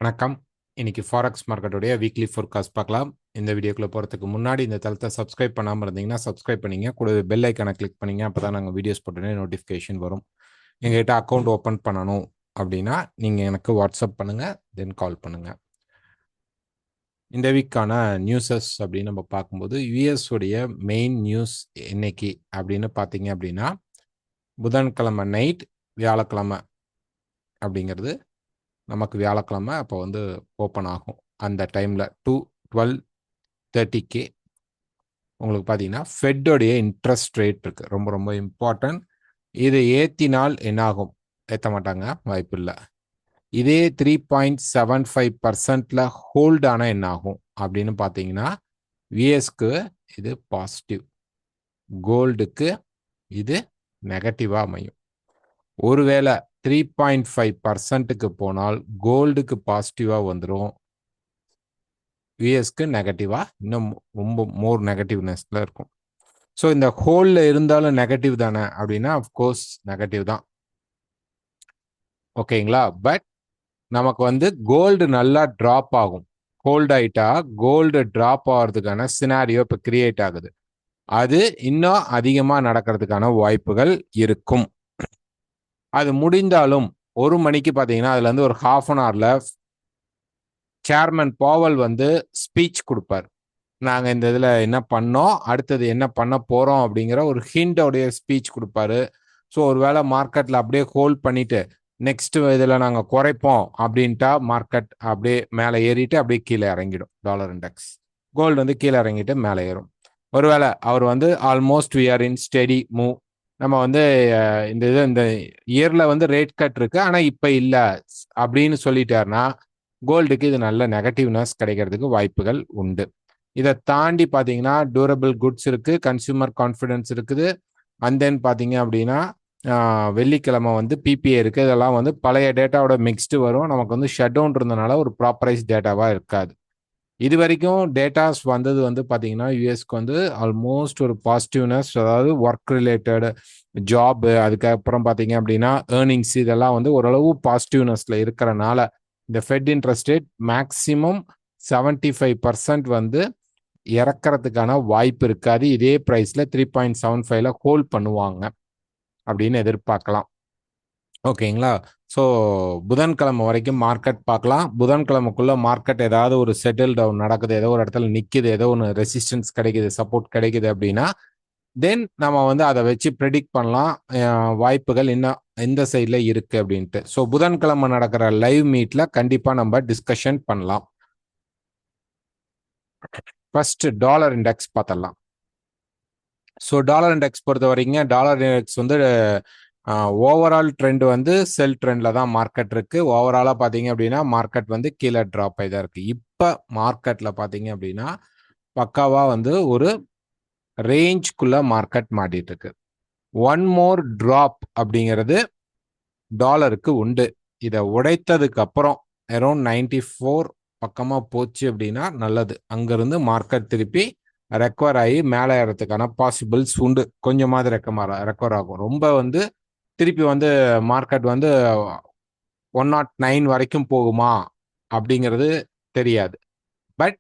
வணக்கம். இன்னைக்கு forex மார்க்கெட்டுடைய weekly forecast பார்க்கலாம். இந்த வீடியோக்குள்ள போகிறதுக்கு முன்னாடி இந்த தளத்தை சப்ஸ்கிரைப் பண்ணாமல் இருந்தீங்கன்னா சப்ஸ்கிரைப் பண்ணிங்க. கூடவே பெல் ஐக்கானை கிளிக் பண்ணிங்க. அப்போ தான் நாங்கள் வீடியோஸ் போட்டோன்னே நோட்டிஃபிகேஷன் வரும். எங்ககிட்ட அக்கௌண்ட் ஓப்பன் பண்ணணும் அப்படின்னா நீங்கள் எனக்கு வாட்ஸ்அப் பண்ணுங்கள், தென் கால் பண்ணுங்கள். இந்த வீக்கான நியூஸஸ் அப்படின்னு நம்ம பார்க்கும்போது யூஎஸ் உடைய மெயின் நியூஸ் என்னைக்கு அப்படின்னு பார்த்தீங்க அப்படின்னா புதன்கிழமை நைட், வியாழக்கிழமை அப்படிங்கிறது நமக்கு வியாழக்கிழமை அப்போ வந்து ஓப்பன் ஆகும். அந்த டைமில் 12:30 உங்களுக்கு பார்த்தீங்கன்னா ஃபெட்டோடைய இன்ட்ரெஸ்ட் ரேட் இருக்குது. ரொம்ப ரொம்ப இம்பார்ட்டன்ட். இது ஏற்றினால் என்னாகும்? ஏற்ற மாட்டாங்க, வாய்ப்பு இல்லை. இதே 3.75% ஹோல்ட் ஆனால் என்னாகும் அப்படின்னு பார்த்தீங்கன்னா விஎஸ்க்கு இது பாசிட்டிவ், கோல்டுக்கு இது நெகட்டிவாக அமையும். ஒருவேளை 3.5%க்கு போனால் கோல்டுக்கு பாசிட்டிவாக வந்துடும், யூஎஸ்க்கு நெகட்டிவாக இன்னும் ரொம்ப மோர் நெகட்டிவ்னஸில் இருக்கும். ஸோ இந்த ஹோல்டில் இருந்தாலும் நெகட்டிவ் தானே அப்படின்னா அஃப்கோர்ஸ் நெகட்டிவ் தான், ஓகேங்களா. பட் நமக்கு வந்து கோல்டு நல்லா ட்ராப் ஆகும். ஹோல்ட் ஆகிட்டா கோல்டு ட்ராப் ஆகிறதுக்கான சினாரியோ இப்போ கிரியேட் ஆகுது. அது இன்னும் அதிகமாக நடக்கிறதுக்கான வாய்ப்புகள் இருக்கும். அது முடிந்தாலும் 1 மணிக்கு பார்த்தீங்கன்னா அதுலேருந்து ஒரு ஹாஃப் அன் ஹவரில் சேர்மன் பாவல் வந்து ஸ்பீச் கொடுப்பார். நாங்கள் இந்த இதில் என்ன பண்ணோம், அடுத்தது என்ன பண்ண போகிறோம் அப்படிங்கிற ஒரு ஹிண்டோடைய ஸ்பீச் கொடுப்பாரு. ஸோ ஒரு வேளை மார்க்கெட்டில் அப்படியே ஹோல்ட் பண்ணிவிட்டு நெக்ஸ்ட் இதில் நாங்கள் குறைப்போம் அப்படின்ட்டா மார்க்கெட் அப்படியே மேலே ஏறிட்டு அப்படியே கீழே இறங்கிடும். டாலர் இண்டெக்ஸ், கோல்டு வந்து கீழே இறங்கிட்டு மேலே ஏறும். ஒருவேளை அவர் வந்து almost we are in steady move, நம்ம வந்து இந்த இயரில் வந்து ரேட் கட் இருக்குது ஆனால் இப்போ இல்லை அப்படின்னு சொல்லிட்டாருன்னா கோல்டுக்கு இது நல்ல நெகட்டிவ்னஸ் கிடைக்கிறதுக்கு வாய்ப்புகள் உண்டு. இதை தாண்டி பார்த்தீங்கன்னா டியூரபிள் குட்ஸ் இருக்குது, கன்சியூமர் கான்ஃபிடென்ஸ் இருக்குது, அண்ட் தென் பார்த்தீங்க அப்படின்னா வெள்ளிக்கிழமை வந்து பிபிஏ இருக்குது. இதெல்லாம் வந்து பழைய டேட்டாவோட மிக்ஸ்டு வரும். நமக்கு வந்து ஷட் டவுன் இருந்தனால ஒரு ப்ராப்பரைஸ் டேட்டாவாக இருக்காது. இது வரைக்கும் டேட்டாஸ் வந்தது வந்து பார்த்தீங்கன்னா யூஎஸ்க்கு வந்து ஆல்மோஸ்ட் ஒரு பாசிட்டிவ்னஸ், அதாவது ஒர்க் ரிலேட்டட் ஜாப், அதுக்கப்புறம் பார்த்தீங்க அப்படின்னா ஏர்னிங்ஸ், இதெல்லாம் வந்து ஓரளவு பாசிட்டிவ்னஸில் இருக்கிறனால இந்த ஃபெட் இன்ட்ரெஸ்ட் ரேட் மேக்சிமம் 75% வந்து இறக்கிறதுக்கான வாய்ப்பு இருக்காது. இதே ப்ரைஸில் 3.75 ஹோல்ட் பண்ணுவாங்க அப்படின்னு எதிர்பார்க்கலாம், ஓகேங்களா. ஸோ புதன்கிழமை வரைக்கும் மார்க்கெட் பார்க்கலாம். புதன்கிழமைக்குள்ள மார்க்கெட் ஏதாவது ஒரு செட்டில் டவுன் நடக்குது, ஏதோ ஒரு இடத்துல நிற்குது, ஏதோ ஒன்று ரெசிஸ்டன்ஸ் கிடைக்குது, சப்போர்ட் கிடைக்குது அப்படின்னா தென் நம்ம வந்து அதை வச்சு ப்ரெடிக்ட் பண்ணலாம் வாய்ப்புகள் இன்னும் எந்த சைடில் இருக்கு அப்படின்ட்டு. ஸோ புதன்கிழமை நடக்கிற லைவ் மீட்ல கண்டிப்பாக நம்ம டிஸ்கஷன் பண்ணலாம். ஃபர்ஸ்ட் டாலர் இண்டெக்ஸ் பார்த்துடலாம். ஸோ டாலர் இண்டெக்ஸ் பொறுத்த வரைக்கும் டாலர் இண்டெக்ஸ் வந்து ஓவரால் ட்ரெண்ட் வந்து செல் ட்ரெண்டில் தான் மார்க்கெட் இருக்குது. ஓவராலாக பார்த்தீங்க அப்படின்னா மார்க்கெட் வந்து கீழே ட்ராப் ஆகி தான் இருக்குது. இப்போ மார்க்கெட்டில் பார்த்தீங்க அப்படின்னா பக்காவாக வந்து ஒரு ரேஞ்ச்குள்ள மார்க்கெட் மாட்டிட்டு இருக்கு. ஒன் மோர் ட்ராப் அப்படிங்கிறது டாலருக்கு உண்டு. இதை உடைத்ததுக்கு அப்புறம் அரௌண்ட் 94 பக்கமாக போச்சு அப்படின்னா நல்லது. அங்கிருந்து மார்க்கெட் திருப்பி ரெக்கவர் ஆகி மேலே ஏறதுக்கான பாசிபிள்ஸ் உண்டு. கொஞ்சமாவது ரெக்கவர் ஆகும். ரொம்ப வந்து திருப்பி வந்து மார்க்கெட் வந்து 109 வரைக்கும் போகுமா அப்படிங்கிறது தெரியாது. பட்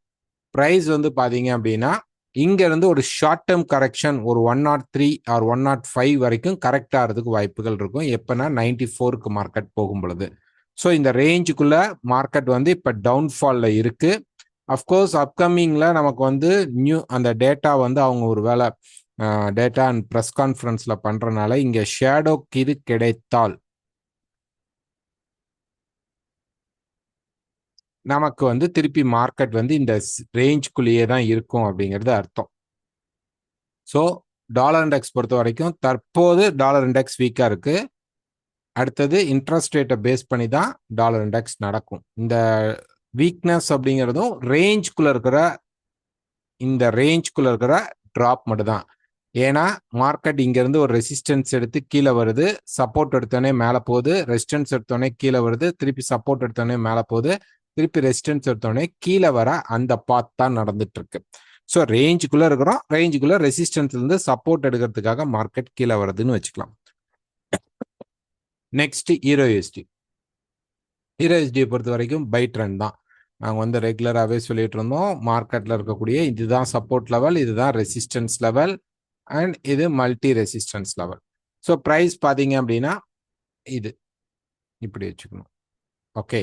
ப்ரைஸ் வந்து பார்த்தீங்க அப்படின்னா இங்கேருந்து ஒரு ஷார்ட் டேர்ம் கரெக்ஷன் ஒரு 103 ஆர் 105 வரைக்கும் கரெக்ட் ஆகிறதுக்கு வாய்ப்புகள் இருக்கும். எப்போனா 94க்கு மார்க்கெட் போகும் பொழுது. ஸோ இந்த ரேஞ்சுக்குள்ள மார்க்கெட் வந்து இப்போ டவுன்ஃபாலில் இருக்கு. அஃப்கோர்ஸ் அப்கமிங்கில் நமக்கு வந்து அந்த டேட்டா வந்து அவங்க ஒரு வேளை டேட்டா அண்ட் ப்ரெஸ் கான்ஃபரன்ஸில் பண்ணுறனால இங்கே ஷேடோக்கு இது கிடைத்தால் நமக்கு வந்து திருப்பி மார்க்கெட் வந்து இந்த ரேஞ்சுக்குள்ளேயே தான் இருக்கும் அப்படிங்கிறது அர்த்தம். ஸோ டாலர் இண்டெக்ஸ் பொறுத்த வரைக்கும் தற்போது டாலர் இண்டெக்ஸ் வீக்காக இருக்கு. அடுத்தது இன்ட்ரெஸ்ட் ரேட்டை பேஸ் பண்ணி தான் டாலர் இண்டெக்ஸ் நடக்கும். இந்த வீக்னஸ் அப்படிங்கிறதும் ரேஞ்சுக்குள்ள இருக்கிற ட்ராப் மட்டும் தான். ஏன்னா மார்க்கெட் இங்கேருந்து ஒரு ரெசிஸ்டன்ஸ் எடுத்து கீழே வருது, சப்போர்ட் எடுத்தோடனே மேலே போகுது, ரெசிஸ்டன்ஸ் எடுத்தோடனே கீழே வருது, திருப்பி சப்போர்ட் எடுத்தோடனே மேலே போகுது, திருப்பி ரெசிஸ்டன்ஸ் எடுத்தோடனே கீழே வர அந்த பாத் தான் நடந்துட்டு இருக்கு. ஸோ ரேஞ்சுக்குள்ளே இருக்கிறோம், ரேஞ்சுக்குள்ளே ரெசிஸ்டன்ஸ்லேருந்து சப்போர்ட் எடுக்கிறதுக்காக மார்க்கெட் கீழே வருதுன்னு வச்சுக்கலாம். நெக்ஸ்ட் ஈரோ யூஎஸ்டி. ஹீரோ எஸ்டியை பொறுத்த வரைக்கும் பை ட்ரெண்ட் தான். நாங்கள் வந்து ரெகுலராகவே சொல்லிட்டு இருந்தோம், மார்க்கெட்டில் இருக்கக்கூடிய இதுதான் சப்போர்ட் லெவல், இதுதான் ரெசிஸ்டன்ஸ் லெவல், அண்ட் இது multi resistance level. So price பார்த்தீங்க அப்படின்னா இது இப்படி வச்சுக்கணும். ஓகே,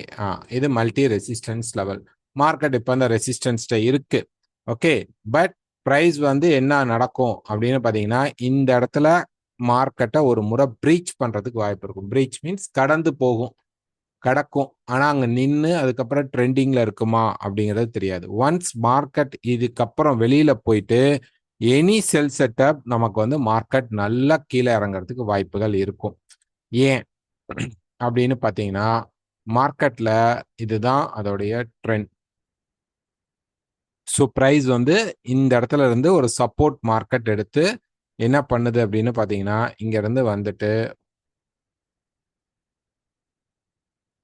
இது மல்டி ரெசிஸ்டன்ஸ் லெவல். மார்க்கெட் இப்போ அந்த ரெசிஸ்டன்ஸ்ட இருக்கு. ஓகே, பட் ப்ரைஸ் வந்து என்ன நடக்கும் அப்படின்னு பார்த்தீங்கன்னா, இந்த இடத்துல மார்க்கெட்டை ஒரு முறை பிரீச் பண்ணுறதுக்கு வாய்ப்பு இருக்கும். பிரீச் மீன்ஸ் கடந்து போகும், கடக்கும். ஆனால் அங்கே நின்று அதுக்கப்புறம் ட்ரெண்டிங்கில் இருக்குமா அப்படிங்கிறது தெரியாது. ஒன்ஸ் மார்க்கெட் இதுக்கப்புறம் வெளியில் போயிட்டு எனி செல் செட்டப் நமக்கு வந்து மார்க்கெட் நல்லா கீழே இறங்குறதுக்கு வாய்ப்புகள் இருக்கும். ஏன் அப்படின்னு பார்த்தீங்கன்னா, மார்க்கெட்டில் இதுதான் அதோடைய ட்ரெண்ட். ஸோ ப்ரைஸ் வந்து இந்த இடத்துல இருந்து ஒரு சப்போர்ட் மார்க்கெட் எடுத்து என்ன பண்ணுது அப்படின்னு பார்த்தீங்கன்னா, இங்கேருந்து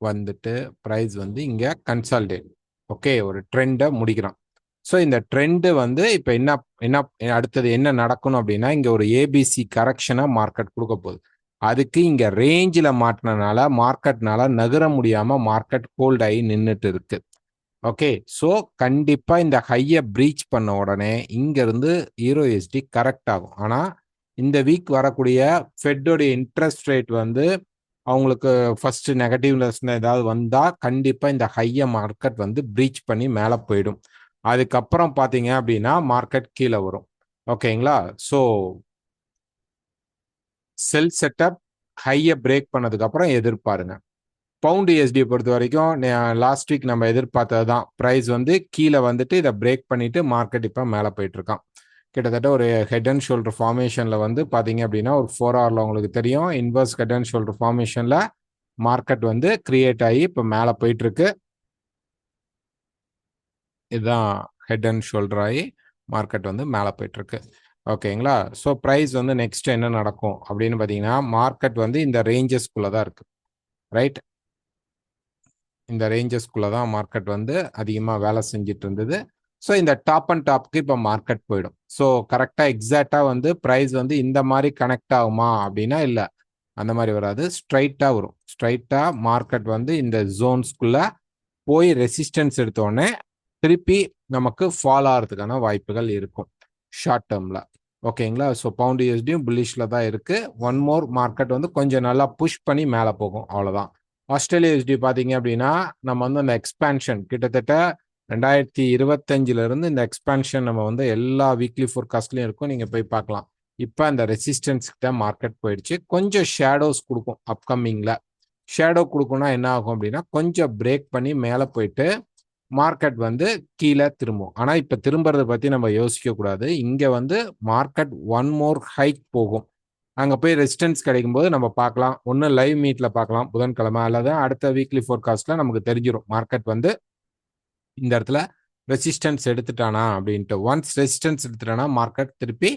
வந்துட்டு ப்ரைஸ் வந்து இங்கே கன்சால்டேட். ஓகே, ஒரு ட்ரெண்டை முடிக்கிறோம். ஸோ இந்த ட்ரெண்டு வந்து இப்போ என்ன என்ன அடுத்தது என்ன நடக்கணும் அப்படின்னா, இங்கே ஒரு ஏபிசி கரெக்ஷனாக மார்க்கெட் கொடுக்க போகுது. அதுக்கு இங்கே ரேஞ்சில் மாட்டினனால மார்க்கெட்னால நகர முடியாமல் மார்க்கெட் ஹோல்ட் ஆகி நின்றுட்டு இருக்கு. ஓகே, ஸோ கண்டிப்பாக இந்த ஹையை பிரீச் பண்ண உடனே இங்கேருந்து ஹீரோ எஸ்டி கரெக்ட் ஆகும். ஆனால் இந்த வீக் வரக்கூடிய ஃபெட்டோடைய இன்ட்ரெஸ்ட் ரேட் வந்து அவங்களுக்கு ஃபர்ஸ்ட் நெகட்டிவ்னஸ் ஏதாவது வந்தால் கண்டிப்பாக இந்த ஹையை மார்க்கெட் வந்து பிரீச் பண்ணி மேலே போயிடும். அதுக்கப்புறம் பார்த்தீங்க அப்படின்னா மார்க்கெட் கீழே வரும். ஓகேங்களா? ஸோ செல் செட்டப் ஹையை பிரேக் பண்ணதுக்கப்புறம் எதிர்பாருங்க. பவுண்ட் யூஎஸ்டியை பொறுத்த வரைக்கும் லாஸ்ட் வீக் நம்ம எதிர்பார்த்தது தான். ப்ரைஸ் வந்து கீழே வந்துட்டு இதை பிரேக் பண்ணிட்டு மார்க்கெட் இப்போ மேலே போயிட்டு இருக்கான். கிட்டத்தட்ட ஒரு ஹெட் அண்ட் ஷோல்டர் ஃபார்மேஷனில் வந்து பார்த்தீங்க அப்படின்னா ஒரு 4 ஹவரில் உங்களுக்கு தெரியும், இன்வர்ஸ் ஹெட் அண்ட் ஷோல்டர் ஃபார்மேஷனில் மார்க்கெட் வந்து கிரியேட் ஆகி இப்போ மேலே போயிட்டு இருக்கு. இதுதான் ஹெட் அண்ட் ஷோல்டர் ஆகி மார்க்கெட் வந்து மேலே போயிட்டு இருக்கு. ஓகேங்களா? ஸோ ப்ரைஸ் வந்து நெக்ஸ்ட் என்ன நடக்கும் அப்படின்னு பார்த்தீங்கன்னா, மார்க்கெட் வந்து இந்த ரேஞ்சஸ்குள்ளே தான் இருக்கு. ரைட், இந்த ரேஞ்சஸ்குள்ளே தான் மார்க்கெட் வந்து அதிகமாக வேலை செஞ்சுட்டு இருந்தது. ஸோ இந்த டாப் அண்ட் டாப்க்கு இப்போ மார்க்கெட் போயிடும். ஸோ கரெக்டாக எக்ஸாக்டாக வந்து ப்ரைஸ் வந்து இந்த மாதிரி கனெக்ட் ஆகுமா அப்படின்னா இல்லை, அந்த மாதிரி வராது. ஸ்ட்ரைட்டாக வரும். ஸ்ட்ரைட்டாக மார்க்கெட் வந்து இந்த ஜோன்ஸ்குள்ளே போய் ரெசிஸ்டன்ஸ் எடுத்தோடனே திருப்பி நமக்கு ஃபால் ஆகிறதுக்கான வாய்ப்புகள் இருக்கும் ஷார்ட் டேர்மில். ஓகேங்களா? ஸோ பவுண்ட் யூஎஸ்டியும் புல்லிஷில் தான் இருக்குது. ஒன் மோர் மார்க்கெட் வந்து கொஞ்சம் நல்லா புஷ் பண்ணி மேலே போகும், அவ்வளோதான். ஆஸ்திரேலியா யூஎஸ்டி பார்த்தீங்க அப்படின்னா நம்ம வந்து அந்த எக்ஸ்பேன்ஷன் கிட்டத்தட்ட 2025 இந்த எக்ஸ்பேன்ஷன் நம்ம வந்து எல்லா வீக்லி ஃபோர்காஸ்ட்லையும் இருக்கும், நீங்கள் போய் பார்க்கலாம். இப்போ அந்த ரெசிஸ்டன்ஸ் கிட்ட மார்க்கெட் போயிடுச்சு. கொஞ்சம் ஷேடோஸ் கொடுக்கும் அப்கமிங்கில். ஷேடோ கொடுக்கும்னா என்ன ஆகும் அப்படின்னா கொஞ்சம் பிரேக் பண்ணி மேலே போயிட்டு மார்க்கெட் வந்து கீழே திரும்பும். ஆனால் இப்போ திரும்புறதை பற்றி நம்ம யோசிக்கக்கூடாது. இங்கே வந்து மார்க்கெட் ஒன் மோர் ஹைக் போகும். அங்கே போய் ரெசிஸ்டன்ஸ் கிடைக்கும் போது நம்ம பார்க்கலாம். ஒன்று லைவ் மீட்டில் பார்க்கலாம் புதன்கிழமை, அல்லது அடுத்த வீக்லி ஃபோர்காஸ்ட்டில் நமக்கு தெரிஞ்சிடும் மார்க்கெட் வந்து இந்த இடத்துல ரெசிஸ்டன்ஸ் எடுத்துட்டானா அப்படின்ட்டு. ஒன்ஸ் ரெசிஸ்டன்ஸ் எடுத்துட்டானா மார்க்கெட் திருப்பி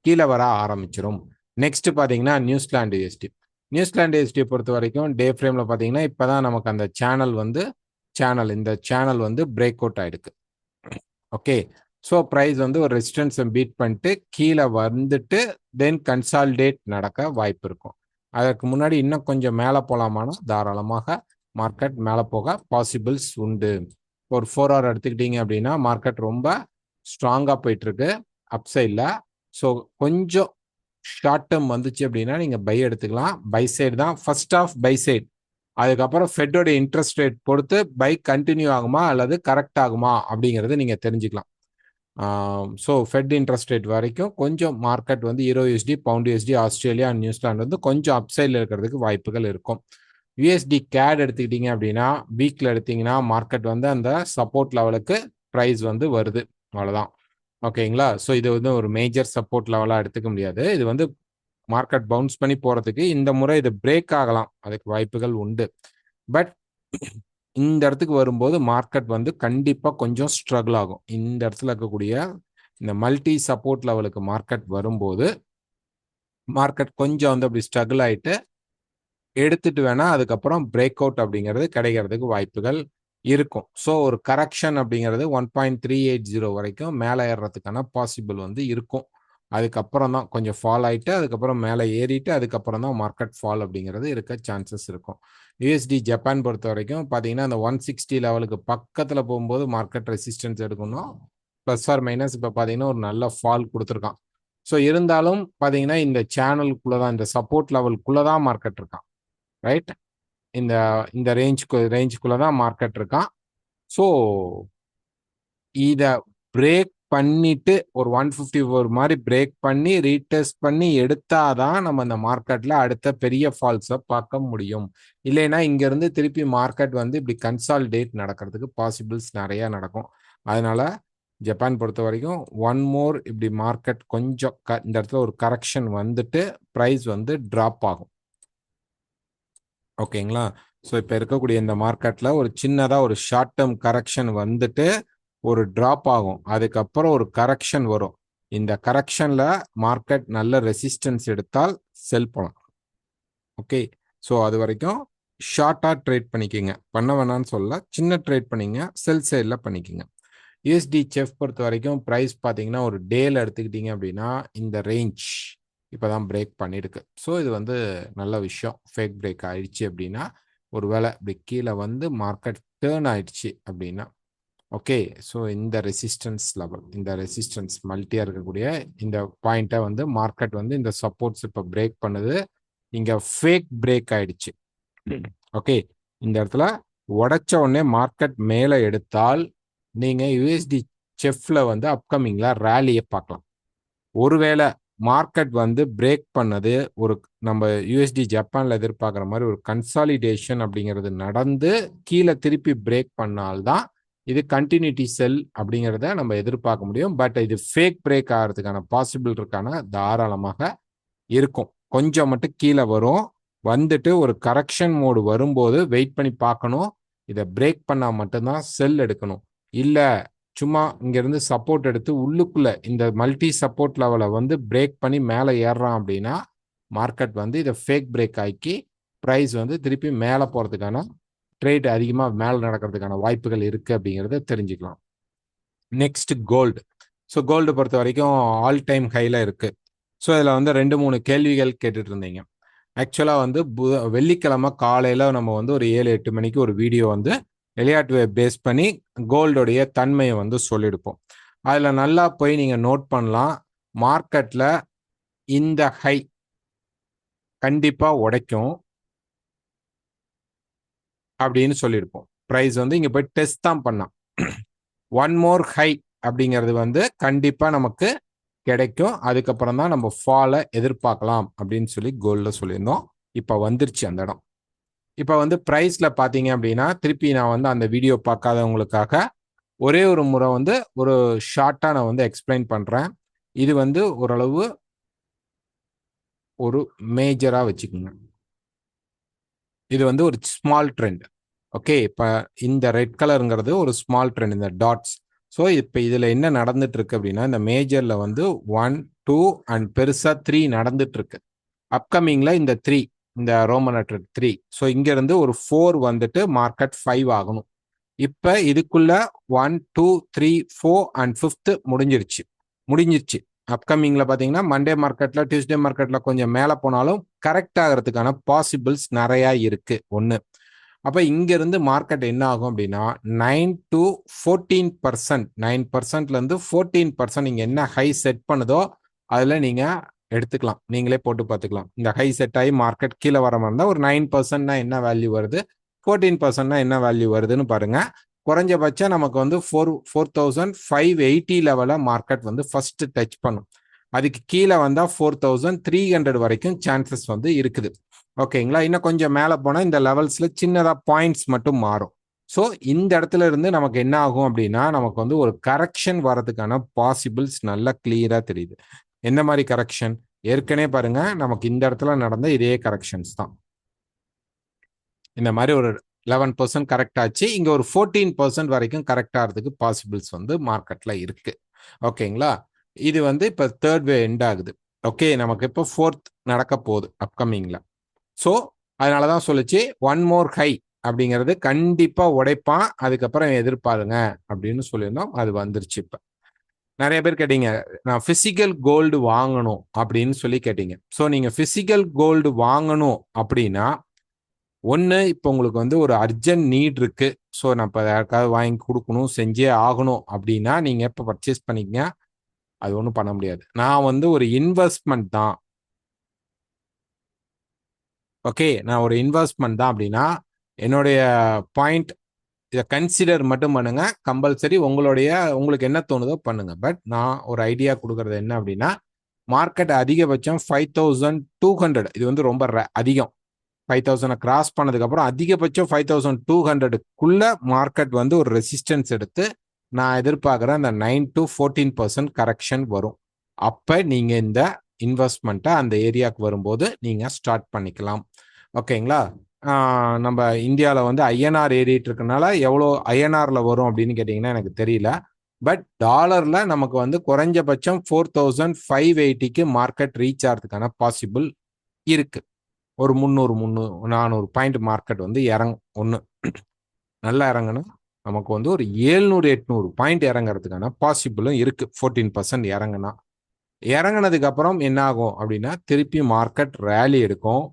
கீழே வர ஆரம்பிச்சிடும். நெக்ஸ்ட் பார்த்தீங்கன்னா நியூசிலாந்து யூஎஸ்டி. நியூசிலாந்து யூஎஸ்டியை பொறுத்த வரைக்கும் டே ஃப்ரேமில் பார்த்தீங்கன்னா இப்போ தான் நமக்கு அந்த இந்த சேனல் வந்து பிரேக் அவுட் ஆயிடுக்கு. ஓகே, ஸோ ப்ரைஸ் வந்து ஒரு ரெசிஸ்டன்ஸை பீட் பண்ணிட்டு கீழே வந்துட்டு தென் கன்சால்டேட் நடக்க வாய்ப்பு இருக்கும். அதற்கு முன்னாடி இன்னும் கொஞ்சம் மேலே போகலாமானா தாராளமாக மார்க்கெட் மேலே போக பாசிபிள்ஸ் உண்டு. ஒரு 4 ஹவர் எடுத்துக்கிட்டீங்க அப்படின்னா மார்க்கெட் ரொம்ப ஸ்ட்ராங்காக போயிட்டு இருக்கு அப்சைடில். ஸோ கொஞ்சம் ஷார்ட் டேர்ம் வந்துச்சு அப்படின்னா நீங்கள் பை எடுத்துக்கலாம். பை சைடு தான் ஃபர்ஸ்ட் ஆஃப் பை சைடு. அதுக்கப்புறம் ஃபெட்டோட இன்ட்ரெஸ்ட் ரேட் பொறுத்து பை கண்டினியூ ஆகுமா அல்லது கரெக்ட் ஆகுமா அப்படிங்கிறது நீங்கள் தெரிஞ்சுக்கலாம். ஸோ ஃபெட் இன்ட்ரெஸ்ட் ரேட் வரைக்கும் கொஞ்சம் மார்க்கெட் வந்து euro USD, pound USD, Australia, New Zealand வந்து கொஞ்சம் அப்சைடில் இருக்கிறதுக்கு வாய்ப்புகள் இருக்கும். யூஎஸ்டி கேட் எடுத்துக்கிட்டீங்க அப்படின்னா வீக்கில் எடுத்தீங்கன்னா மார்க்கெட் வந்து அந்த சப்போர்ட் லெவலுக்கு ப்ரைஸ் வந்து வருது, அவ்வளோதான். ஓகேங்களா? ஸோ இது வந்து ஒரு மேஜர் சப்போர்ட் லெவலாக எடுத்துக்க முடியாது. இது வந்து மார்க்கெட் பவுன்ஸ் பண்ணி போகிறதுக்கு இந்த முறை இது பிரேக் ஆகலாம், அதுக்கு வாய்ப்புகள் உண்டு. பட் இந்த இடத்துக்கு வரும்போது மார்க்கெட் வந்து கண்டிப்பாக கொஞ்சம் ஸ்ட்ரகிள் ஆகும். இந்த இடத்துல இருக்கக்கூடிய இந்த மல்டி சப்போர்ட் லெவலுக்கு மார்க்கெட் வரும்போது மார்க்கெட் கொஞ்சம் வந்து அப்படி ஸ்ட்ரகிள் ஆகிட்டு எடுத்துட்டு வேணா அதுக்கப்புறம் பிரேக் அவுட் அப்படிங்கிறது கிடைக்கிறதுக்கு வாய்ப்புகள் இருக்கும். ஸோ ஒரு கரெக்ஷன் அப்படிங்கிறது 1.380 வரைக்கும் மேலே ஏறுறதுக்கான பாசிபிள் வந்து இருக்கும். அதுக்கப்புறம் தான் கொஞ்சம் ஃபால் ஆயிட்டு அதுக்கப்புறம் மேலே ஏறிட்டு அதுக்கப்புறம் தான் மார்க்கெட் ஃபால் அப்படிங்கிறது இருக்க சான்சஸ் இருக்கும். யூஎஸ்டி ஜப்பான் பொறுத்த வரைக்கும் பார்த்தீங்கன்னா அந்த 160 லெவலுக்கு பக்கத்தில் போகும்போது மார்க்கெட் ரெசிஸ்டன்ஸ் எடுக்கணும். ப்ளஸ் ஆர் மைனஸ் இப்போ பார்த்தீங்கன்னா ஒரு நல்ல ஃபால் கொடுத்துருக்கான். ஸோ இருந்தாலும் பார்த்தீங்கன்னா இந்த சேனலுக்குள்ளே தான், இந்த சப்போர்ட் லெவலுக்குள்ளே தான் மார்க்கெட் இருக்கான். ரைட், இந்த இந்த ரேஞ்சுக்குள்ளே தான் மார்க்கெட் இருக்கான். ஸோ இதை பிரேக் பண்ணிட்டு ஒரு 154 மாதிரி பிரேக் பண்ணி ரீடெஸ்ட் பண்ணி எடுத்தாதான் நம்ம இந்த மார்க்கெட்ல அடுத்த பெரிய ஃபால்ஸை பார்க்க முடியும். இல்லைன்னா இங்கிருந்து திருப்பி மார்க்கெட் வந்து இப்படி கன்சாலிடேட் நடக்கிறதுக்கு பாசிபிள்ஸ் நிறைய நடக்கும். அதனால ஜப்பான் பொறுத்த வரைக்கும் ஒன் மோர் இப்படி மார்க்கெட் கொஞ்சம் இந்த இடத்துல ஒரு கரெக்ஷன் வந்துட்டு ப்ரைஸ் வந்து ட்ராப் ஆகும். ஓகேங்களா? ஸோ இப்போ இருக்கக்கூடிய இந்த மார்க்கெட்டில் ஒரு சின்னதாக ஒரு ஷார்ட் டேர்ம் கரெக்ஷன் வந்துட்டு ஒரு ட்ராப் ஆகும். அதுக்கப்புறம் ஒரு கரெக்ஷன் வரும். இந்த கரெக்ஷனில் மார்க்கெட் நல்ல ரெசிஸ்டன்ஸ் எடுத்தால் செல் பண்ணலாம். ஓகே, ஸோ அது வரைக்கும் ஷார்ட்டாக ட்ரேட் பண்ணிக்கோங்க. பண்ண வேணான்னு சொல்ல, சின்ன ட்ரேட் பண்ணிங்க, செல் சைடில் பண்ணிக்கோங்க. யூஎஸ்டி செஃப் பொறுத்த வரைக்கும் ப்ரைஸ் பார்த்தீங்கன்னா ஒரு டேல எடுத்துக்கிட்டீங்க அப்படின்னா இந்த ரேஞ்ச் இப்போ தான் பிரேக் பண்ணியிருக்கு. ஸோ இது வந்து நல்ல விஷயம். ஃபேக் பிரேக் ஆயிடுச்சு அப்படின்னா ஒருவேளை இப்படி கீழே வந்து மார்க்கெட் டேர்ன் ஆயிடுச்சு அப்படின்னா ஓகே. ஸோ இந்த ரெசிஸ்டன்ஸ் லெவல், இந்த ரெசிஸ்டன்ஸ் மல்டியாக இருக்கக்கூடிய இந்த பாயிண்ட்டை வந்து மார்க்கெட் வந்து இந்த சப்போர்ட்ஸ் இப்போ பிரேக் பண்ணுது. இங்கே ஃபேக் பிரேக் ஆயிடுச்சு. ஓகே, இந்த இடத்துல உடைச்ச உடனே மார்க்கெட் மேலே எடுத்தால் நீங்கள் யூஎஸ்டி செஃப்ல வந்து அப்கமிங்ல ரேலியை பார்க்கலாம். ஒருவேளை மார்க்கெட் வந்து பிரேக் பண்ணது ஒரு நம்ம யூஎஸ்டி ஜப்பான்ல எதிர்பார்க்குற மாதிரி ஒரு கன்சாலிடேஷன் அப்படிங்கிறது நடந்து கீழே திருப்பி பிரேக் பண்ணால்தான் இது கண்டினியூட்டி செல் அப்படிங்கிறத நம்ம எதிர்பார்க்க முடியும். பட் இது ஃபேக் பிரேக் ஆகிறதுக்கான பாசிபிள் இருக்கான தாராளமாக இருக்கும். கொஞ்சம் மட்டும் கீழே வரும், வந்துட்டு ஒரு கரெக்ஷன் மோடு வரும்போது வெயிட் பண்ணி பார்க்கணும். இதை பிரேக் பண்ணால் மட்டும்தான் செல் எடுக்கணும். இல்லை சும்மா இங்கேருந்து சப்போர்ட் எடுத்து உள்ளுக்குள்ளே இந்த மல்டி சப்போர்ட் லெவலை வந்து பிரேக் பண்ணி மேலே ஏறுறான் அப்படின்னா மார்க்கெட் வந்து இதை ஃபேக் பிரேக் ஆக்கி ப்ரைஸ் வந்து திருப்பி மேலே போகிறதுக்கான ட்ரேட் அதிகமாக மேலே நடக்கிறதுக்கான வாய்ப்புகள் இருக்குது அப்படிங்கிறத தெரிஞ்சுக்கலாம். Next gold. ஸோ கோல்டு பொறுத்த வரைக்கும் ஆல் டைம் ஹையில் இருக்குது. ஸோ இதில் வந்து 2-3 கேள்விகள் கேட்டுட்டு இருந்தீங்க. ஆக்சுவலாக வந்து வெள்ளிக்கிழமை காலையில் நம்ம வந்து ஒரு 7-8 மணிக்கு ஒரு வீடியோ வந்து எலியாட் பேஸ் பண்ணி கோல்டோடைய தன்மையை வந்து சொல்லியிருப்போம். அதில் நல்லா போய் நீங்கள் நோட் பண்ணலாம். மார்க்கெட்டில் இந்த ஹை கண்டிப்பாக உடைக்கும் அப்படின்னு சொல்லியிருப்போம். ப்ரைஸ் வந்து இங்கே போய் டெஸ்ட் தான் பண்ணான். ஒன் மோர் ஹை அப்படிங்கிறது வந்து கண்டிப்பாக நமக்கு கிடைக்கும். அதுக்கப்புறம் தான் நம்ம ஃபாலை எதிர்பார்க்கலாம் அப்படின்னு சொல்லி கோல்டில் சொல்லியிருந்தோம். இப்போ வந்துருச்சு அந்த இடம். இப்போ வந்து ப்ரைஸில் பார்த்தீங்க அப்படின்னா திருப்பி நான் வந்து அந்த வீடியோ பார்க்காதவங்களுக்காக ஒரே ஒரு முறை வந்து ஒரு ஷார்ட்டாக நான் வந்து எக்ஸ்பிளைன் பண்ணுறேன். இது வந்து ஓரளவு ஒரு மேஜராக வச்சுக்கோங்க. இது வந்து ஒரு ஸ்மால் ட்ரெண்ட். ஓகே, இப்போ இந்த ரெட் கலருங்கிறது ஒரு ஸ்மால் ட்ரெண்ட், இந்த டாட்ஸ். ஸோ இப்போ இதில் என்ன நடந்துட்டு இருக்கு அப்படின்னா இந்த மேஜரில் வந்து 1, 2 அண்ட் பெருசாக 3 நடந்துட்டு இருக்கு. அப்கமிங்கில் இந்த 3, இந்த ரோமன் லெட்டர் 3. ஸோ இங்கேருந்து ஒரு 4 வந்துட்டு மார்க்கெட் 5 ஆகணும். இப்போ இதுக்குள்ள 1, 2, 3, 4 அண்ட் 5th முடிஞ்சிருச்சு. அப்கமிங்கில் பார்த்தீங்கன்னா மண்டே மார்க்கெட்டில் டியூஸ்டே மார்க்கெட்டில் கொஞ்சம் மேலே போனாலும் கரெக்ட் ஆகிறதுக்கான பாசிபிள்ஸ் நிறையா இருக்குது. ஒன்று. அப்போ இங்கேருந்து மார்க்கெட் என்ன ஆகும் அப்படின்னா 9 to 14%, 9%லேருந்து 14% நீங்கள் என்ன ஹை செட் பண்ணுதோ அதில் நீங்கள் எடுத்துக்கலாம். நீங்களே போட்டு பார்த்துக்கலாம். இந்த ஹை செட் ஆகி மார்க்கெட் கீழே வர மாதிரி இருந்தால் ஒரு 9%னா என்ன வேல்யூ வருது, 14%னா என்ன வேல்யூ வருதுன்னு பாருங்க. குறைஞ்சபட்சம் நமக்கு வந்து 4,580 லெவலில் மார்க்கெட் வந்து ஃபர்ஸ்ட் டச் பண்ணும். அதுக்கு கீழே வந்தால் 4,300 வரைக்கும் சான்சஸ் வந்து இருக்குது. ஓகேங்களா? இன்னும் கொஞ்சம் மேலே போனால் இந்த லெவல்ஸில் சின்னதாக பாயிண்ட்ஸ் மட்டும் மாறும். ஸோ இந்த இடத்துல இருந்து நமக்கு என்ன ஆகும் அப்படின்னா நமக்கு வந்து ஒரு கரெக்ஷன் வரதுக்கான பாசிபிள்ஸ் நல்லா கிளியராக தெரியுது. எந்த மாதிரி கரெக்ஷன்? ஏற்கனவே பாருங்க நமக்கு இந்த இடத்துல நடந்த இதே கரெக்ஷன்ஸ் தான். இந்த மாதிரி ஒரு 11% கரெக்ட் ஆச்சு. இங்கே ஒரு 14% வரைக்கும் கரெக்ட் ஆகிறதுக்கு பாசிபிள்ஸ் வந்து மார்க்கெட்டில் இருக்கு. ஓகேங்களா? இது வந்து இப்போ தேர்ட் வே எண்ட் ஆகுது. ஓகே, நமக்கு இப்போ 4th நடக்க போகுது அப்கமிங்கில். ஸோ அதனால தான் சொல்லிச்சு ஒன் மோர் ஹை அப்படிங்கிறது கண்டிப்பாக உடைப்பான், அதுக்கப்புறம் எதிர்பாருங்க அப்படின்னு சொல்லியிருந்தோம். அது வந்துருச்சு. இப்போ நிறைய பேர் கேட்டீங்க, நான் பிசிக்கல் கோல்டு வாங்கணும் அப்படின்னு சொல்லி கேட்டீங்க. ஸோ நீங்க பிசிக்கல் கோல்டு வாங்கணும் அப்படின்னா, ஒன்று இப்போ உங்களுக்கு வந்து ஒரு அர்ஜென்ட் நீட் இருக்கு. ஸோ நான் இப்போ யாருக்காவது வாங்கி கொடுக்கணும், செஞ்சே ஆகணும் அப்படின்னா, நீங்கள் இப்போ பர்ச்சேஸ் பண்ணிக்கங்க. அது ஒன்றும் பண்ண முடியாது. நான் வந்து ஒரு இன்வெஸ்ட்மெண்ட் தான். ஓகே, நான் ஒரு இன்வெஸ்ட்மெண்ட் தான் அப்படின்னா, என்னுடைய பாயிண்ட் இதை கன்சிடர் மட்டும் பண்ணுங்க. கம்பல்சரி உங்களுக்கு என்ன தோணுதோ பண்ணுங்க. பட் நான் ஒரு ஐடியா கொடுக்கறது என்ன அப்படின்னா, மார்க்கெட் அதிகபட்சம் 5200. இது வந்து ரொம்ப அதிகம். 5000 கிராஸ் பண்ணதுக்கு அப்புறம் அதிகபட்சம் 5200க்குள்ள மார்க்கெட் வந்து ஒரு ரெசிஸ்டன்ஸ் எடுத்து நான் எதிர்பார்க்குறேன் அந்த 9 to 14% கரெக்ஷன் வரும். அப்ப நீங்க இந்த இன்வெஸ்ட்மெண்ட்டை அந்த ஏரியாவுக்கு வரும்போது நீங்க ஸ்டார்ட் பண்ணிக்கலாம். ஓகேங்களா? நம்ம இந்தியாவில் வந்து ஐஎன்ஆர் ஏறிட்டு இருக்கனால எவ்வளோ ஐஎன்ஆர்ல வரும் அப்படின்னு கேட்டிங்கன்னா எனக்கு தெரியல. பட் டாலர்ல நமக்கு வந்து குறைஞ்சபட்சம் 4580க்கு மார்க்கெட் ரீச் ஆகிறதுக்கான பாசிபிள் இருக்கு. ஒரு 400 பாயிண்ட் மார்க்கெட் வந்து இறங்கும். ஒன்று நல்லா இறங்கணும். நமக்கு வந்து ஒரு 700-800 பாயிண்ட் இறங்குறதுக்கான பாசிபிளும் இருக்கு. 14% இறங்குனா. இறங்கினதுக்கு அப்புறம் என்ன ஆகும் அப்படின்னா, திருப்பி மார்க்கெட் ரேலி எடுக்கும்.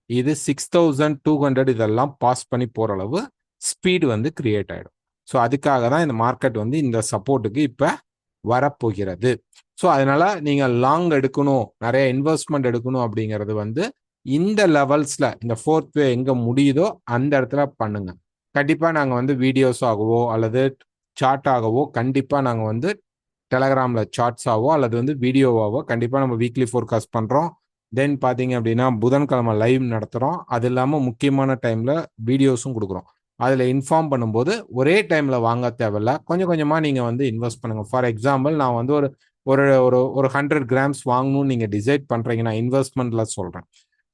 இது 6200 இதெல்லாம் பாஸ் பண்ணி போற அளவு ஸ்பீடு வந்து கிரியேட் ஆயிடும். ஸோ அதுக்காக தான் இந்த மார்க்கெட் வந்து இந்த சப்போர்ட்டுக்கு இப்ப வரப்போகிறது. ஸோ அதனால நீங்க லாங் எடுக்கணும், நிறைய இன்வெஸ்ட்மெண்ட் எடுக்கணும் அப்படிங்கிறது வந்து இந்த லெவல்ஸ்ல இந்த ஃபோர்த் வே எங்க முடியுதோ அந்த இடத்துல பண்ணுங்க. கண்டிப்பா நாங்க வந்து வீடியோஸ் ஆகவோ அல்லது சார்ட் ஆகவோ கண்டிப்பா நாங்க வந்து டெலகிராம்ல சார்ட்ஸ் ஆவோ அல்லது வந்து வீடியோவாவோ கண்டிப்பா நம்ம வீக்லி ஃபோர்காஸ்ட் பண்றோம். தென் பாத்தீங்க அப்படின்னா புதன்கிழமை லைவ் நடத்துறோம். அது இல்லாம முக்கியமான டைம்ல வீடியோஸும் கொடுக்குறோம். அதுல இன்ஃபார்ம் பண்ணும்போது ஒரே டைம்ல வாங்க தேவையில்ல. கொஞ்சம் கொஞ்சமா நீங்க வந்து இன்வெஸ்ட் பண்ணுங்க. ஃபார் எக்ஸாம்பிள் நான் வந்து ஒரு ஒரு ஒரு 100 கிராம்ஸ் வாங்கணும்னு நீங்க டிசைட் பண்றீங்கன்னா இன்வெஸ்ட்மெண்ட்ல சொல்றேன்.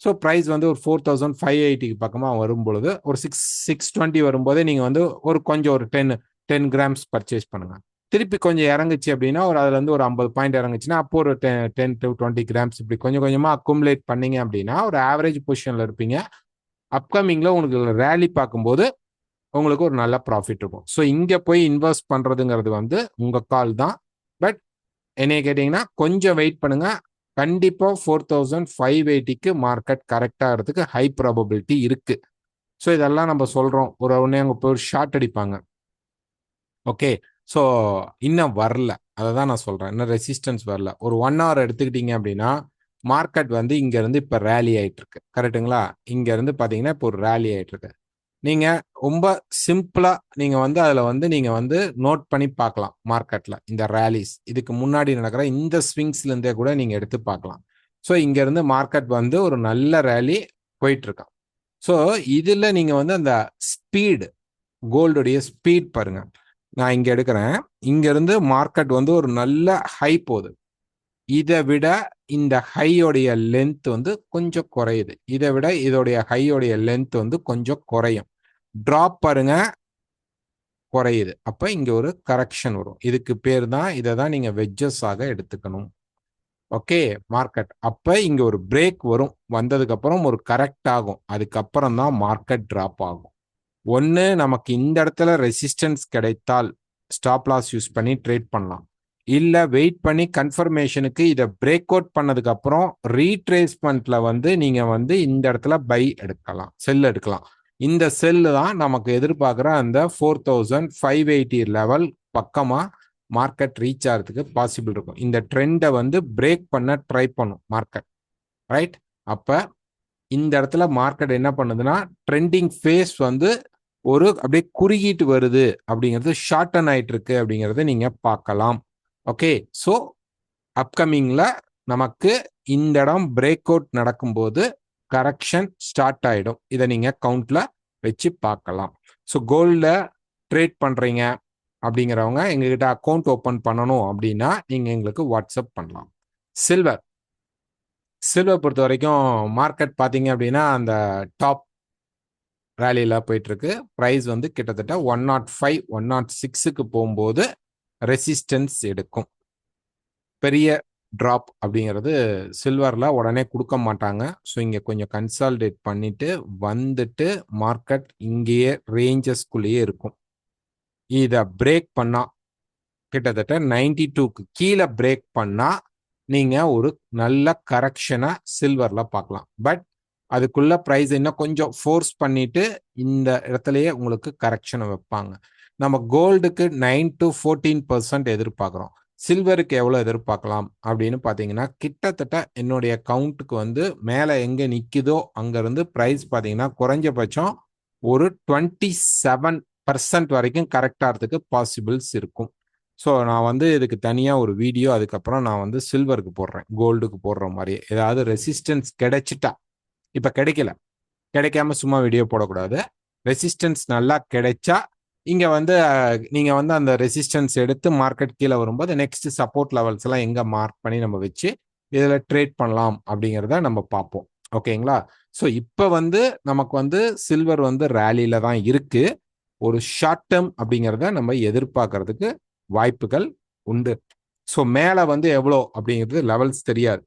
ஸோ ப்ரைஸ் வந்து ஒரு 4580க்கு பக்கமாக வரும்பொழுது ஒரு 620 வரும்போதே நீங்கள் வந்து கொஞ்சம் ஒரு 10 கிராம்ஸ் பர்ச்சேஸ் பண்ணுங்க. திருப்பி கொஞ்சம் இறங்குச்சு அப்படின்னா அதுல இருந்து ஒரு 50 பாயிண்ட் இறங்குச்சுன்னா அப்போ ஒரு 10 to 20 கிராம்ஸ் இப்படி கொஞ்சம் கொஞ்சமா அக்குமுலேட் பண்ணீங்க அப்படின்னா ஒரு ஆவரேஜ் பொசிஷன்ல இருப்பீங்க. அப்கமிங்ல உங்களுக்கு ரேலி பார்க்கும்போது உங்களுக்கு ஒரு நல்ல ப்ராஃபிட் இருக்கும். ஸோ இங்க போய் இன்வெஸ்ட் பண்றதுங்கிறது வந்து உங்க கால் தான். பட் என்னைய கேட்டீங்கன்னா கொஞ்சம் வெயிட் பண்ணுங்க. கண்டிப்பா 4580க்கு மார்க்கெட் கரெக்ட் ஆகிறதுக்கு ஹை ப்ராபபிலிட்டி இருக்கு. ஸோ இதெல்லாம் நம்ம சொல்றோம். ஒன்னே அங்கே போய் ஷார்ட் அடிப்பாங்க. ஓகே, ஸோ இன்னும் வரல. அதை தான் நான் சொல்றேன். இன்னும் ரெசிஸ்டன்ஸ் வரல. ஒரு 1 hour எடுத்துக்கிட்டீங்க அப்படின்னா மார்க்கெட் வந்து இங்க இருந்து இப்ப ரேலி ஆயிட்டு இருக்கு. கரெக்டுங்களா? இங்க இருந்து பாத்தீங்கன்னா இப்போ ஒரு ரேலி ஆயிட்டு இருக்கு. நீங்க ரொம்ப சிம்பிளா நீங்க வந்து அதுல வந்து நீங்க வந்து நோட் பண்ணி பார்க்கலாம். மார்க்கெட்ல இந்த ரேலிஸ் இதுக்கு முன்னாடி நடக்கிற இந்த ஸ்விங்ஸ்ல இருந்தே கூட நீங்க எடுத்து பார்க்கலாம். ஸோ இங்க இருந்து மார்க்கெட் வந்து ஒரு நல்ல ரேலி போயிட்டு இருக்கான். ஸோ இதுல நீங்க வந்து அந்த ஸ்பீடு கோல்டுடைய ஸ்பீட் பாருங்க. நான் இங்க எடுக்கிறேன். இங்க இருந்து மார்க்கெட் வந்து ஒரு நல்ல ஹை போகுது. இதை விட இந்த ஹையோடைய லென்த் வந்து கொஞ்சம் குறையுது. இதை விட இதோடைய ஹையோடைய லென்த் வந்து கொஞ்சம் குறையும். டிராப் பாருங்க குறையுது. அப்ப இங்க ஒரு கரெக்ஷன் வரும். இதுக்கு பேர் தான் இதை தான் நீங்க வெட்ஜஸ் ஆக எடுத்துக்கணும். ஓகே, மார்க்கெட் அப்ப இங்க ஒரு பிரேக் வரும். வந்ததுக்கு அப்புறம் ஒரு கரெக்ட் ஆகும். அதுக்கப்புறம் தான் மார்க்கெட் டிராப் ஆகும். ஒன்னு நமக்கு இந்த இடத்துல ரெசிஸ்டன்ஸ் கிடைத்தால் ஸ்டாப் லாஸ் யூஸ் பண்ணி ட்ரேட் பண்ணலாம். இல்ல வெயிட் பண்ணி கன்ஃபர்மேஷனுக்கு இதை பிரேக் அவுட் பண்ணதுக்கு அப்புறம் ரீட்ரேஸ்மெண்ட்ல வந்து நீங்க வந்து இந்த இடத்துல பை எடுக்கலாம், செல் எடுக்கலாம். இந்த செல்லு தான் நமக்கு எதிர்பார்க்குற அந்த 4580 லெவல் பக்கமா மார்க்கெட் ரீச் ஆகிறதுக்கு பாசிபிள் இருக்கும். இந்த ட்ரெண்டை வந்து பிரேக் பண்ண ட்ரை பண்ணும் மார்க்கெட். ரைட்? அப்ப இந்த இடத்துல மார்க்கெட் என்ன பண்ணுதுன்னா ட்ரெண்டிங் ஃபேஸ் வந்து ஒரு அப்படியே குறுகிட்டு வருது அப்படிங்கிறது ஷார்டன் ஆயிட்டு இருக்கு அப்படிங்கறத நீங்க பார்க்கலாம். ஓகே, ஸோ அப்கமிங்ல நமக்கு இந்த இடம் பிரேக் அவுட் நடக்கும்போது கரெக்ஷன் ஸ்டார்ட் ஆயிடும். இதை நீங்க கவுண்ட்ல வச்சு பார்க்கலாம். ஸோ கோல்ட்ல ட்ரேட் பண்றீங்க அப்படிங்கிறவங்க எங்ககிட்ட அக்கௌண்ட் ஓப்பன் பண்ணணும் அப்படின்னா நீங்க எங்களுக்கு வாட்ஸ்அப் பண்ணலாம். சில்வர் பொறுத்த வரைக்கும் மார்க்கெட் பார்த்தீங்க அப்படின்னா அந்த டாப் ரேலியில போயிட்டு இருக்கு. பிரைஸ் வந்து கிட்டத்தட்ட 105 106க்கு போகும்போது ரெசிஸ்டன்ஸ் எடுக்கும். பெரிய டிராப் அப்படிங்கிறது சில்வர்ல உடனே கொடுக்க மாட்டாங்க. ஸோ இங்க கொஞ்சம் கன்சால்டேட் பண்ணிட்டு வந்துட்டு மார்க்கெட் இங்கேயே ரேஞ்சஸ்குள்ளேயே இருக்கும். இதை பிரேக் பண்ணா கிட்டத்தட்ட 92க்கு கீழே பிரேக் பண்ணா நீங்க ஒரு நல்ல கரெக்ஷனை சில்வர்ல பார்க்கலாம். பட் அதுக்குள்ள பிரைஸ் இன்னும் கொஞ்சம் ஃபோர்ஸ் பண்ணிட்டு இந்த இடத்துலயே உங்களுக்கு கரெக்ஷனை வைப்பாங்க. நம்ம கோல்டுக்கு 9 to 14% எதிர்பார்க்குறோம். சில்வருக்கு எவ்வளோ எதிர்பார்க்கலாம் அப்படின்னு பார்த்தீங்கன்னா, கிட்டத்தட்ட என்னுடைய கவுண்ட்டுக்கு வந்து மேலே எங்கே நிற்குதோ அங்கேருந்து ப்ரைஸ் பார்த்தீங்கன்னா குறைஞ்சபட்சம் ஒரு 27% வரைக்கும் கரெக்ட் ஆகிறதுக்கு பாசிபிள்ஸ் இருக்கும். ஸோ நான் வந்து இதுக்கு தனியாக ஒரு வீடியோ அதுக்கப்புறம் நான் வந்து சில்வருக்கு போடுறேன், கோல்டுக்கு போடுற மாதிரி. ஏதாவது ரெசிஸ்டன்ஸ் கிடைச்சிட்டா, இப்போ கிடைக்காம சும்மா வீடியோ போடக்கூடாது. ரெசிஸ்டன்ஸ் நல்லா கிடைச்சா இங்கே வந்து நீங்கள் வந்து அந்த ரெசிஸ்டன்ஸ் எடுத்து மார்க்கெட் கீழே வரும்போது நெக்ஸ்ட் சப்போர்ட் லெவல்ஸ் எல்லாம் எங்கே மார்க் பண்ணி நம்ம வச்சு இதில் ட்ரேட் பண்ணலாம் அப்படிங்கிறத நம்ம பார்ப்போம். ஓகேங்களா? ஸோ இப்போ வந்து நமக்கு வந்து சில்வர் வந்து ரேலியில தான் இருக்கு. ஒரு ஷார்ட் டேர்ம் அப்படிங்கிறத நம்ம எதிர்பார்க்கறதுக்கு வாய்ப்புகள் உண்டு. ஸோ மேலே வந்து எவ்வளோ அப்படிங்கிறது லெவல்ஸ் தெரியாது.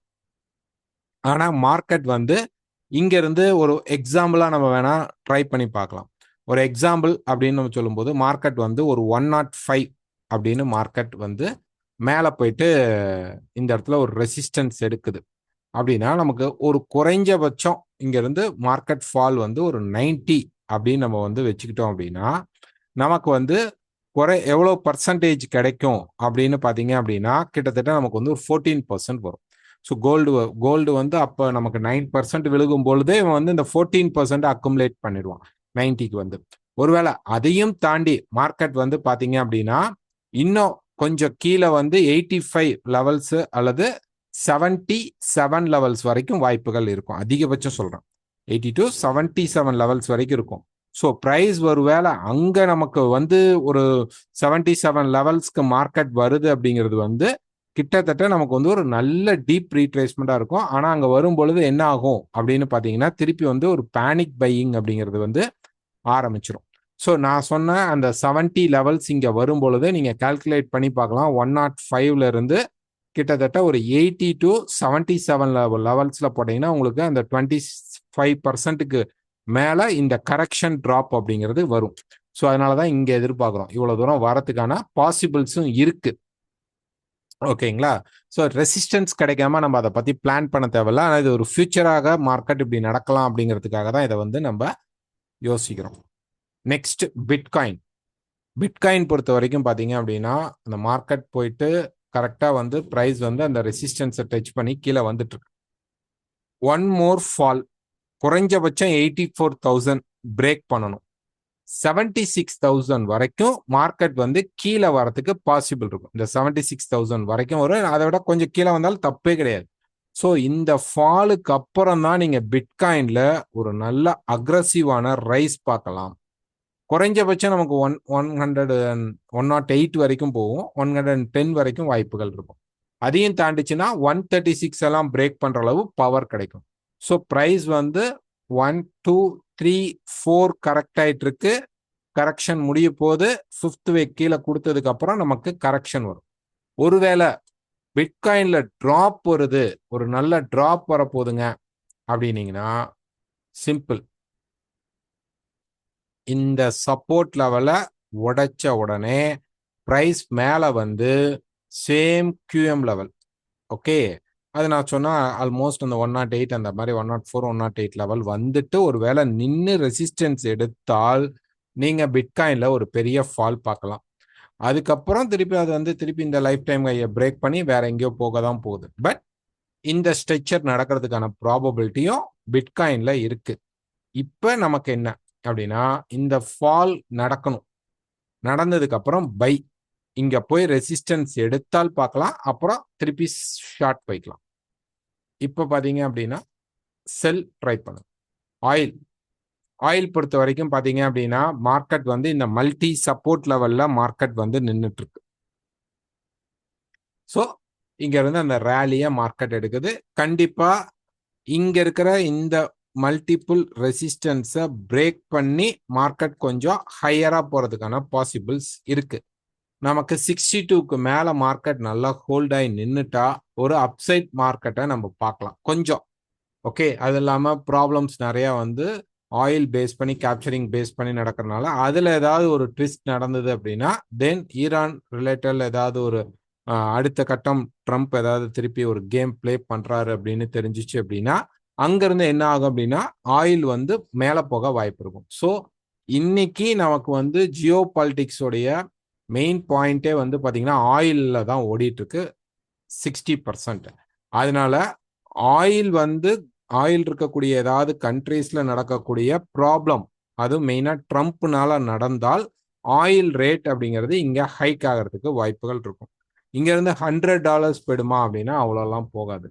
ஆனால் மார்க்கெட் வந்து இங்கேருந்து ஒரு எக்ஸாம்பிளாக நம்ம வேணால் ட்ரை பண்ணி பார்க்கலாம். ஒரு எக்ஸாம்பிள் அப்படின்னு நம்ம சொல்லும்போது மார்க்கெட் வந்து ஒரு 105 அப்படின்னு மார்க்கெட் வந்து மேலே போயிட்டு இந்த இடத்துல ஒரு ரெசிஸ்டன்ஸ் எடுக்குது அப்படின்னா நமக்கு ஒரு குறைஞ்சபட்சம் இங்கேருந்து மார்க்கெட் ஃபால் வந்து ஒரு 90 அப்படின்னு நம்ம வந்து வச்சுக்கிட்டோம் அப்படின்னா நமக்கு வந்து எவ்வளோ பர்சன்டேஜ் கிடைக்கும் அப்படின்னு பார்த்தீங்க அப்படின்னா கிட்டத்தட்ட நமக்கு வந்து ஒரு 14% வரும். ஸோ கோல்டு வந்து அப்போ நமக்கு 9% விழுகும் பொழுதே இவன் வந்து இந்த 14% அக்குமுலேட் பண்ணிடுவான் 90க்கு வந்து. ஒருவேளை அதையும் தாண்டி மார்க்கெட் வந்து பார்த்தீங்க அப்படின்னா இன்னும் கொஞ்சம் கீழே வந்து 85 லெவல்ஸ் அல்லது 77 லெவல்ஸ் வரைக்கும் வாய்ப்புகள் இருக்கும். அதிகபட்சம் சொல்கிறேன், 80 to 77 லெவல்ஸ் வரைக்கும் இருக்கும். ஸோ ப்ரைஸ் ஒருவேளை அங்கே நமக்கு வந்து ஒரு 77 லெவல்ஸ்க்கு மார்க்கெட் வருது அப்படிங்கிறது வந்து கிட்டத்தட்ட நமக்கு வந்து ஒரு நல்ல டீப் ரீட்ரேஸ்மெண்ட்டாக இருக்கும். ஆனால் அங்கே வரும் பொழுது என்ன ஆகும் அப்படின்னு பார்த்தீங்கன்னா திருப்பி வந்து ஒரு பேனிக் பையிங் அப்படிங்கிறது வந்து ஆரம்பிச்சிடும். ஸோ நான் சொன்ன அந்த 70 லெவல்ஸ் இங்கே வரும் பொழுது நீங்கள் கால்குலேட் பண்ணி பார்க்கலாம். 105ல இருந்து கிட்டத்தட்ட ஒரு 80 to 77 லெவல்ஸில் போட்டிங்கன்னா உங்களுக்கு அந்த 25%க்கு மேலே இந்த கரெக்ஷன் ட்ராப் அப்படிங்கிறது வரும். ஸோ அதனால தான் இங்கே எதிர்பார்க்குறோம். இவ்வளோ தூரம் வரத்துக்கான பாசிபிள்ஸும் இருக்கு. ஓகேங்களா? ஸோ ரெசிஸ்டன்ஸ் கிடைக்காம நம்ம அதை பற்றி பிளான் பண்ண தேவையில்ல. ஆனால் இது ஒரு ஃபியூச்சராக மார்க்கெட் இப்படி நடக்கலாம் அப்படிங்கிறதுக்காக தான் இதை வந்து நம்ம யோசிக்கிறோம். நெக்ஸ்ட் பிட்காயின் பொறுத்த வரைக்கும் பார்த்தீங்க அப்படின்னா அந்த மார்க்கெட் போயிட்டு கரெக்டாக வந்து ப்ரைஸ் வந்து அந்த ரெசிஸ்டன்ஸை டச் பண்ணி கீழே வந்துட்டு இருக்கு. ஒன் மோர் ஃபால், குறைஞ்சபட்சம் 84,000 பிரேக் பண்ணணும். 76,000 வரைக்கும் மார்க்கெட் வந்து கீழே வரதுக்கு பாசிபிள் இருக்கும். இந்த 76,000 வரைக்கும் வரும். அதை விட கொஞ்சம் கீழே வந்தாலும் தப்பே கிடையாது. ஸோ இந்த ஃபாலுக்கு அப்புறம் தான் நீங்க பிட்காயின்ல ஒரு நல்ல அக்ரஸிவான ரைஸ் பார்க்கலாம். குறைஞ்சபட்சம் நமக்கு 108 வரைக்கும் போகும், 110 வரைக்கும் வாய்ப்புகள் இருக்கும். அதையும் தாண்டிச்சுன்னா 136 எல்லாம் பிரேக் பண்ற அளவு பவர் கிடைக்கும். ஸோ ப்ரைஸ் வந்து 1, 2, 3, 4 கரெக்ட் ஆயிட்டு இருக்கு. கரெக்ஷன் முடிய போது 5th வே கீழே கொடுத்ததுக்கு அப்புறம் நமக்கு கரெக்ஷன் வரும். ஒருவேளை பிட்காயின்ல டிராப் வருது, ஒரு நல்ல டிராப் வரப்போகுதுங்க அப்படின்னீங்கன்னா சிம்பிள், இந்த சப்போர்ட் லெவலை உடைச்ச உடனே பிரைஸ் மேலே வந்து சேம் QM லெவல், ஓகே, அது நான் சொன்னால் ஆல்மோஸ்ட் அந்த 108 அந்த மாதிரி 104, 108 லெவல் வந்துட்டு ஒரு வேளை நின்று ரெசிஸ்டன்ஸ் எடுத்தால் நீங்கள் பிட்காயினில் ஒரு பெரிய ஃபால் பார்க்கலாம். அதுக்கப்புறம் திருப்பி அது வந்து திருப்பி இந்த லைஃப் டைம் கையை பிரேக் பண்ணி வேற எங்கேயோ போக தான் போகுது. பட் இந்த ஸ்ட்ரக்சர் நடக்கிறதுக்கான ப்ராபபிலிட்டியும் பிட்காயின்ல இருக்கு. இப்போ நமக்கு என்ன அப்படின்னா இந்த ஃபால் நடக்கணும், நடந்ததுக்கு அப்புறம் பை, இங்க போய் ரெசிஸ்டன்ஸ் எடுத்தால் பார்க்கலாம், அப்புறம் திருப்பி ஷார்ட் போய்க்கலாம். இப்போ பார்த்தீங்க அப்படின்னா செல் ட்ரை பண்ணுங்க. ஆயில் பொறுத்த வரைக்கும் பார்த்தீங்க அப்படின்னா மார்க்கெட் வந்து இந்த மல்டி சப்போர்ட் லெவல்ல மார்க்கெட் வந்து நின்றுட்டு இருக்கு. ஸோ இங்க இருந்து அந்த ரேலியை மார்க்கெட் எடுக்குது. கண்டிப்பா இங்க இருக்கிற இந்த மல்டிபிள் ரெசிஸ்டன்ஸை பிரேக் பண்ணி மார்க்கெட் கொஞ்சம் ஹையரா போறதுக்கான பாசிபிள்ஸ் இருக்கு. நமக்கு 62க்கு மேல மார்க்கெட் நல்லா ஹோல்ட் ஆகி நின்றுட்டா ஒரு அப்சைட் மார்க்கெட்டை நம்ம பார்க்கலாம் கொஞ்சம். ஓகே, அது இல்லாமல் ப்ராப்ளம்ஸ் நிறையா வந்து ஆயில் பேஸ் பண்ணி கேப்சரிங் பேஸ் பண்ணி நடக்கிறனால அதில் ஏதாவது ஒரு ட்விஸ்ட் நடந்தது அப்படின்னா தென் ஈரான் ரிலேட்டட் ஏதாவது ஒரு அடுத்த கட்டம் ட்ரம்ப் ஏதாவது திருப்பி ஒரு கேம் பிளே பண்றாரு அப்படின்னு தெரிஞ்சிச்சு அப்படின்னா அங்கிருந்து என்ன ஆகும் அப்படின்னா ஆயில் வந்து மேலே போக வாய்ப்பு இருக்கும். ஸோ இன்னைக்கு நமக்கு வந்து ஜியோ பாலிட்டிக்ஸோடைய மெயின் பாயிண்டே வந்து பார்த்தீங்கன்னா ஆயிலில் தான் ஓடிட்டு இருக்கு 60%. அதனால ஆயில் வந்து ஆயில் இருக்கக்கூடிய ஏதாவது கண்ட்ரீஸ்ல நடக்கக்கூடிய ப்ராப்ளம் அது மெயினா ட்ரம்ப்னால நடந்தால் ஆயில் ரேட் அப்படிங்கிறது இங்க ஹைக் ஆகிறதுக்கு வாய்ப்புகள் இருக்கும். இங்க இருந்து $100 போயிடுமா அப்படின்னா அவ்வளோலாம் போகாது.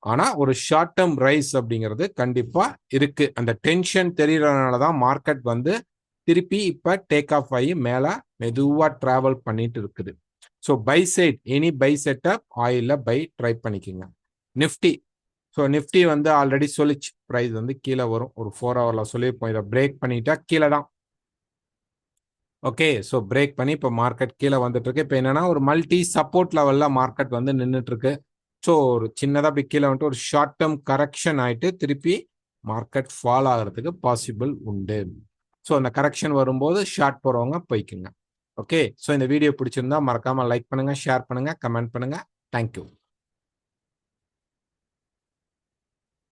ஆனா ஒரு ஷார்ட் டேர்ம் ரைஸ் அப்படிங்கிறது கண்டிப்பா இருக்கு. அந்த டென்ஷன் தெரியறதுனால தான் மார்க்கெட் வந்து திருப்பி இப்ப டேக் ஆஃப் ஆகி மேல மெதுவா டிராவல் பண்ணிட்டு இருக்குது. So buy side any buy setup ஆயில்ல பை ட்ரை பண்ணிக்கோங்க. நிஃப்டி ஸோ நிஃப்டி வந்து ஆல்ரெடி சொல்லிச்சு ப்ரைஸ் வந்து கீழே வரும். ஒரு 4 ஹவர்ல சொல்லியிருப்போம். இதை பிரேக் பண்ணிட்டா கீழே தான். ஓகே, ஸோ பிரேக் பண்ணி இப்போ மார்க்கெட் கீழே வந்துட்டு இருக்கு. இப்போ என்னன்னா ஒரு மல்டி சப்போர்ட் லெவல்ல மார்க்கெட் வந்து நின்றுட்டு இருக்கு. ஸோ ஒரு சின்னதாக இப்படி கீழே வந்துட்டு ஒரு ஷார்ட் டேர்ம் கரெக்ஷன் ஆயிட்டு திருப்பி மார்க்கெட் ஃபால் ஆகிறதுக்கு பாசிபிள் உண்டு. ஸோ அந்த கரெக்ஷன் வரும்போது ஷார்ட் போறவங்க போய்க்குங்க. ஓகே, ஸோ இந்த வீடியோ பிடிச்சிருந்தா மறக்காம லைக் பண்ணுங்க, ஷேர் பண்ணுங்க, கமெண்ட் பண்ணுங்க. தேங்க்யூ.